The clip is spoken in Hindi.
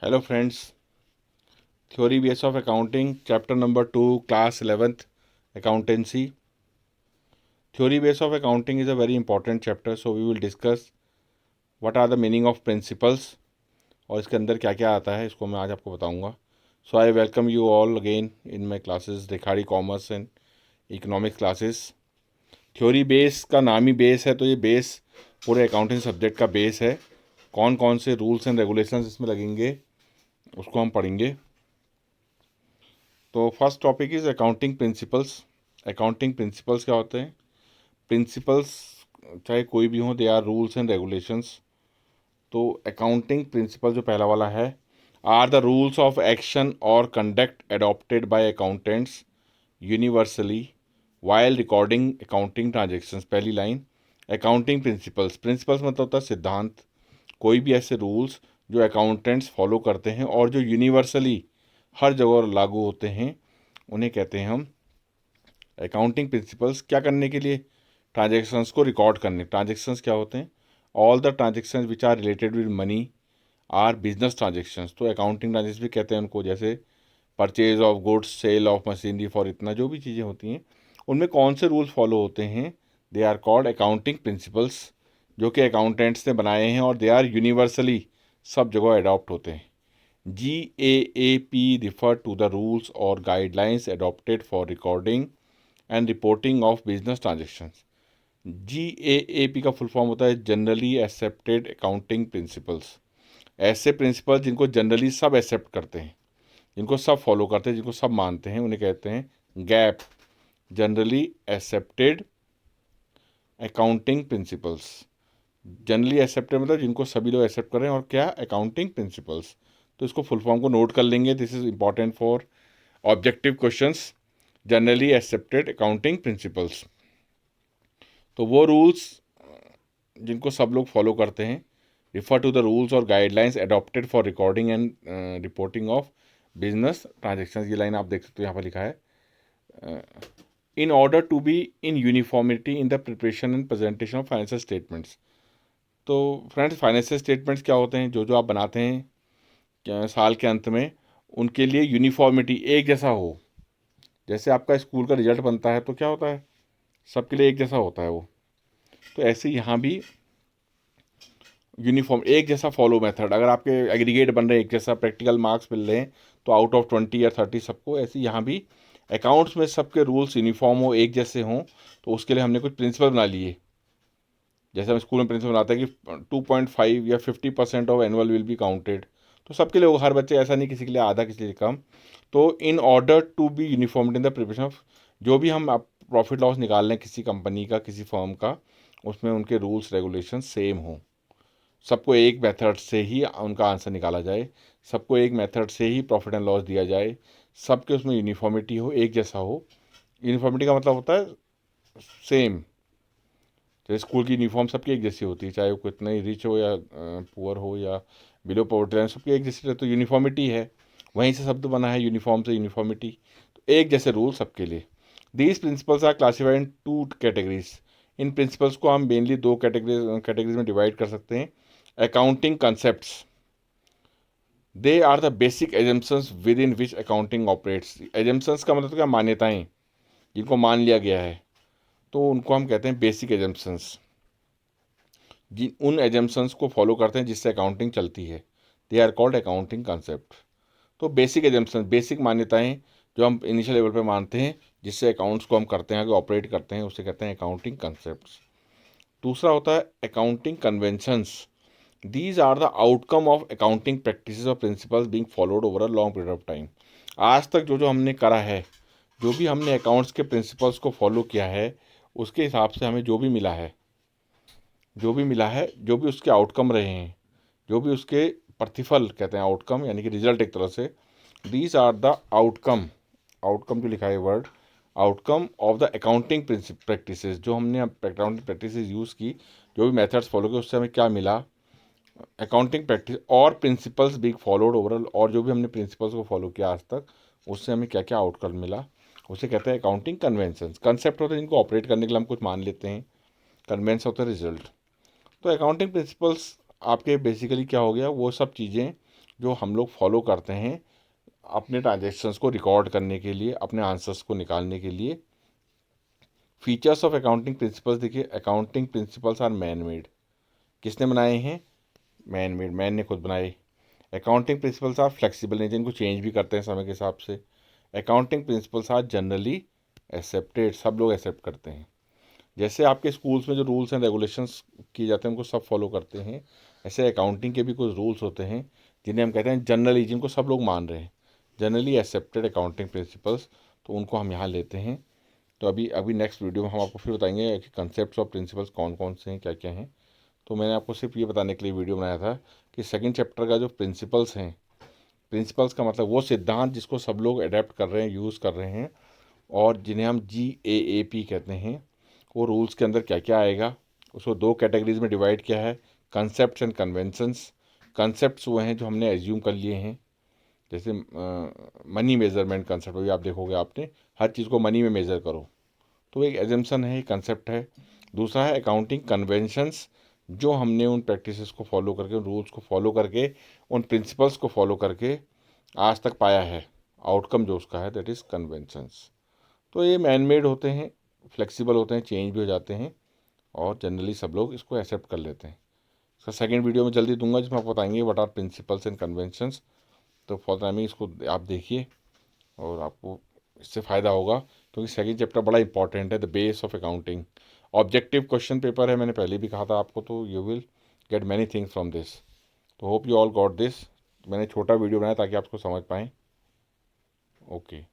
Hello friends, theory base of accounting chapter number 2 class 11th accountancy. Theory base of accounting is a very important chapter, so we will discuss what are the meaning of principles और इसके अंदर क्या क्या आता है, इसको मैं आज आपको बताऊंगा. So I welcome you all again in my classes रेखाड़ी commerce and economics classes. Theory base का नाम ही बेस है, तो ये बेस पूरे अकाउंटिंग सब्जेक्ट का बेस है. कौन कौन से रूल्स एंड रेगुलेशंस इसमें लगेंगे उसको हम पढ़ेंगे. तो first topic is accounting principles. Accounting principles क्या होते हैं? प्रिंसिपल्स चाहे कोई भी हो, they are rules and regulations. तो अकाउंटिंग प्रिंसिपल जो पहला वाला है, are the rules of action और conduct adopted by accountants universally while recording accounting transactions. पहली लाइन, अकाउंटिंग प्रिंसिपल्स. प्रिंसिपल्स मतलब होता है सिद्धांत, कोई भी ऐसे रूल्स जो अकाउंटेंट्स फॉलो करते हैं और जो यूनिवर्सली हर जगह लागू होते हैं, उन्हें कहते हैं हम अकाउंटिंग प्रिंसिपल्स. क्या करने के लिए? ट्रांजेक्शन्स को रिकॉर्ड करने. ट्रांजेक्शन्स क्या होते हैं? All the transactions which are related with money are business transactions. तो अकाउंटिंग ट्रांजेक्शन भी कहते हैं उनको, जैसे purchase of goods, sale of machinery for इतना जो भी चीज़ें होती हैं, उनमें कौन से रूल्स फॉलो होते हैं, they are called accounting principles, जो कि अकाउंटेंट्स ने बनाए हैं और दे आर यूनिवर्सली सब जगह अडॉप्ट होते हैं. GAAP refer to the rules or guidelines adopted for recording and reporting of business transactions. GAAP का फुल फॉर्म होता है जनरली एक्सेप्टेड अकाउंटिंग प्रिंसिपल्स. ऐसे प्रिंसिपल जिनको जनरली सब एक्सेप्ट करते हैं, जिनको सब फॉलो करते हैं, जिनको सब मानते हैं, उन्हें कहते हैं gap, generally accepted accounting principles. Generally accepted मतलब जिनको सभी लोग एक्सेप्ट कर रहे हैं, और क्या? Accounting principles. तो इसको फुल फॉर्म को नोट कर लेंगे. This is important for objective questions. Generally accepted accounting principles. तो वो रूल्स जिनको सब लोग फॉलो करते हैं, रिफर टू द रूल्स और guidelines adopted for recording and reporting of business transactions. ये लाइन आप देख सकते हो, यहाँ पर लिखा है in order to be in uniformity in the preparation and presentation of financial statements. तो फ्रेंड्स, फाइनेंशियल स्टेटमेंट्स क्या होते हैं? जो आप बनाते हैं साल के अंत में, उनके लिए यूनिफॉर्मिटी एक जैसा हो. जैसे आपका स्कूल का रिजल्ट बनता है तो क्या होता है? सबके लिए एक जैसा होता है वो. तो ऐसे यहाँ भी यूनिफॉर्म एक जैसा फॉलो मेथड. अगर आपके एग्रीगेट बन रहे हैं, एक जैसा प्रैक्टिकल मार्क्स मिल रहे हैं, तो आउट ऑफ 20 या 30 सबको, ऐसे यहाँ भी अकाउंट्स में सबके रूल्स यूनिफॉर्म हो, एक जैसे हों. तो उसके लिए हमने कुछ प्रिंसिपल बना लिए. जैसे हम स्कूल में प्रिंसिपल बनाते हैं कि 2.5 या 50% of annual will be counted. तो सबके लिए, हर बच्चे, ऐसा नहीं किसी के लिए आधा, किसी के लिए कम. तो in order to be uniformity in the preparation of, जो भी हम प्रॉफिट लॉस निकाल रहे हैं किसी कंपनी का, किसी फर्म का, उसमें उनके रूल्स रेगुलेशन सेम हो. सबको एक मेथड से ही उनका आंसर निकाला जाए, सबको एक मेथड से ही प्रॉफिट एंड लॉस दिया जाए, सबके उसमें यूनिफॉर्मिटी हो, एक जैसा हो. यूनिफॉर्मिटी का मतलब होता है सेम. तो स्कूल की यूनिफॉर्म सबकी एक जैसी होती है, चाहे वो कितना ही रिच हो या पुअर हो या बिलो पॉवर्टी लाइन, सबकी एक जैसी. तो यूनिफॉर्मिटी है, वहीं से शब्द बना है यूनिफॉर्म से यूनिफॉर्मिटी. तो एक जैसे रूल सबके लिए. These principles are classified in 2 categories. इन प्रिंसिपल्स को हम मेनली 2 कैटेगरीज में डिवाइड कर सकते हैं. Accounting concepts, they are the basic assumptions within which accounting operates. Assumptions का मतलब क्या? मान्यताएं, जिनको मान लिया गया है, तो उनको हम कहते हैं बेसिक एजम्पन्स. जिन उन एजम्पन्स को फॉलो करते हैं जिससे अकाउंटिंग चलती है, they are called accounting concept. तो बेसिक एजम्पन्स, बेसिक मान्यताएं जो हम इनिशियल लेवल पे मानते हैं, जिससे अकाउंट्स को हम करते हैं, आगे ऑपरेट करते हैं, उसे कहते हैं अकाउंटिंग कंसेप्ट्स. दूसरा होता है accounting conventions. These are the outcome of accounting practices और principles being followed over a long period of time. आज तक जो जो हमने करा है, जो भी हमने अकाउंट्स के प्रिंसिपल्स को फॉलो किया है, उसके हिसाब से हमें जो भी मिला है, जो भी उसके आउटकम रहे हैं, जो भी उसके प्रतिफल, कहते हैं आउटकम, यानी कि रिजल्ट एक तरह से. These are the outcome, outcome जो लिखा है word, outcome of the accounting practices. जो हमने अकाउंटिंग प्रैक्टिसेस यूज़ की, जो भी मेथड्स फॉलो किए, उससे हमें क्या मिला? अकाउंटिंग प्रैक्टिस और प्रिंसिपल्स बीइंग फॉलोड ओवरऑल. और जो भी हमने प्रिंसिपल्स को फॉलो किया आज तक, उससे हमें क्या क्या आउटकम मिला, उसे कहते हैं अकाउंटिंग कन्वेंशंस. कंसेप्ट होते हैं जिनको ऑपरेट करने के लिए हम कुछ मान लेते हैं. कन्वेंस होता है रिजल्ट. तो अकाउंटिंग प्रिंसिपल्स आपके बेसिकली क्या हो गया? वो सब चीज़ें जो हम लोग फॉलो करते हैं अपने ट्रांजेक्शन्स को रिकॉर्ड करने के लिए, अपने आंसर्स को निकालने के लिए। फीचर्स ऑफ अकाउंटिंग प्रिंसिपल्स देखिए, accounting principles are man made. किसने बनाए हैं? मैन मेड, मैन ने खुद बनाए। अकाउंटिंग प्रिंसिपल्स आर फ्लेक्सिबल नहीं, जिनको चेंज भी करते हैं समय के हिसाब से। Accounting principles are generally accepted, सब लोग एक्सेप्ट करते हैं। जैसे आपके स्कूल्स में जो रूल्स एंड रेगुलेशंस किए जाते हैं उनको सब फॉलो करते हैं, ऐसे अकाउंटिंग के भी कुछ रूल्स होते हैं जिन्हें हम कहते हैं जनरली, जिनको सब लोग मान रहे हैं, जनरली एक्सेप्टेड अकाउंटिंग प्रिंसिपल्स। तो उनको हम यहाँ लेते हैं। तो अभी अभी नेक्स्ट वीडियो में हम आपको फिर बताएंगे कि कंसेप्ट ऑफ प्रिंसिपल्स कौन कौन से हैं, क्या क्या हैं। तो मैंने आपको सिर्फ ये बताने के लिए वीडियो बनाया था कि सेकंड चैप्टर का जो प्रिंसिपल्स हैं, प्रिंसिपल्स का मतलब वो सिद्धांत जिसको सब लोग अडेप्ट कर रहे हैं, यूज़ कर रहे हैं, और जिन्हें हम GAAP कहते हैं, वो रूल्स के अंदर क्या क्या आएगा। उसको दो कैटेगरीज में डिवाइड किया है, कंसेप्ट एंड कन्वेंशंस। कंसेप्ट वो हैं जो हमने एज्यूम कर लिए हैं, जैसे मनी मेजरमेंट कंसेप्ट, वही आप देखोगे, आपने हर चीज़ को मनी में मेज़र करो, तो एक एजम्पशन है, एक कंसेप्ट है। दूसरा है अकाउंटिंग कन्वेंशंस, जो हमने उन प्रैक्टिसेस को फॉलो करके, उन रूल्स को फॉलो करके, उन प्रिंसिपल्स को फॉलो करके आज तक पाया है, आउटकम जो उसका है, दैट इज़ कन्वेंशंस। तो ये मैन मेड होते हैं, फ्लेक्सिबल होते हैं, चेंज भी हो जाते हैं, और जनरली सब लोग इसको एक्सेप्ट कर लेते हैं। इसका सेकंड वीडियो में जल्दी दूंगा जिसमें आपको बताएंगे what are principles and conventions. तो फॉर टाइमिंग इसको आप देखिए और आपको इससे फ़ायदा होगा, क्योंकि सेकंड चैप्टर बड़ा इंपॉर्टेंट है, the base of accounting. Objective question paper है, मैंने पहले भी कहा था आपको, तो you will get many things from this. तो hope you all got this. मैंने छोटा वीडियो बनाया ताकि आप उसको समझ पाएँ। ओके।